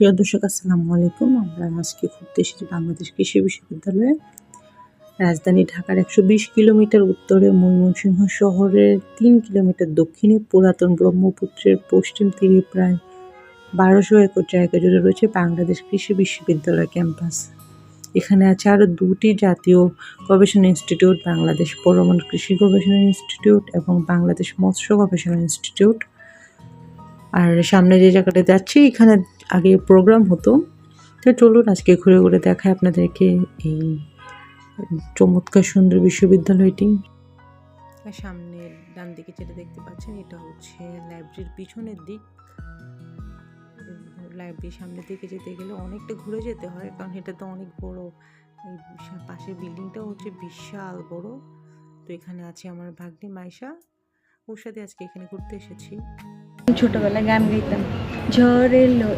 প্রিয় দর্শক, আসসালামু আলাইকুম। আমরা আজকে ঘুরতে এসেছি বাংলাদেশ কৃষি বিশ্ববিদ্যালয়ে। রাজধানী ঢাকার ১২০ কিলোমিটার উত্তরে, ময়মনসিংহ শহরের ৩ কিলোমিটার দক্ষিণে, পুরাতন ব্রহ্মপুত্রের পশ্চিম তীরে প্রায় ১২০০ একর জায়গা জুড়ে রয়েছে বাংলাদেশ কৃষি বিশ্ববিদ্যালয় ক্যাম্পাস। এখানে আছে আরও ২টি জাতীয় গবেষণা ইনস্টিটিউট, বাংলাদেশ পরমাণু কৃষি গবেষণা ইনস্টিটিউট এবং বাংলাদেশ মৎস্য গবেষণা ইনস্টিটিউট। আর সামনে যে জায়গাটা যাচ্ছি, এখানে আগে প্রোগ্রাম হতো। তো চলুন আজকে ঘুরে ঘুরে দেখায় আপনাদেরকে এই চমৎকার সুন্দর বিশ্ববিদ্যালয়টি। সামনে ডান দিকে যেটা দেখতে পাচ্ছেন, এটা হচ্ছে লাইব্রেরির পিছনের দিক। লাইব্রেরির সামনের দিকে যেতে গেলে অনেকটা ঘুরে যেতে হয়, কারণ এটা তো অনেক বড়। এই পাশের বিল্ডিংটাও হচ্ছে বিশাল বড়। তো এখানে আছে আমার ভাগ্নি মাইশা, ওর সাথে আজকে এখানে ঘুরতে এসেছি। ছোটবেলায় গান গাইতাম, ঝড় এলো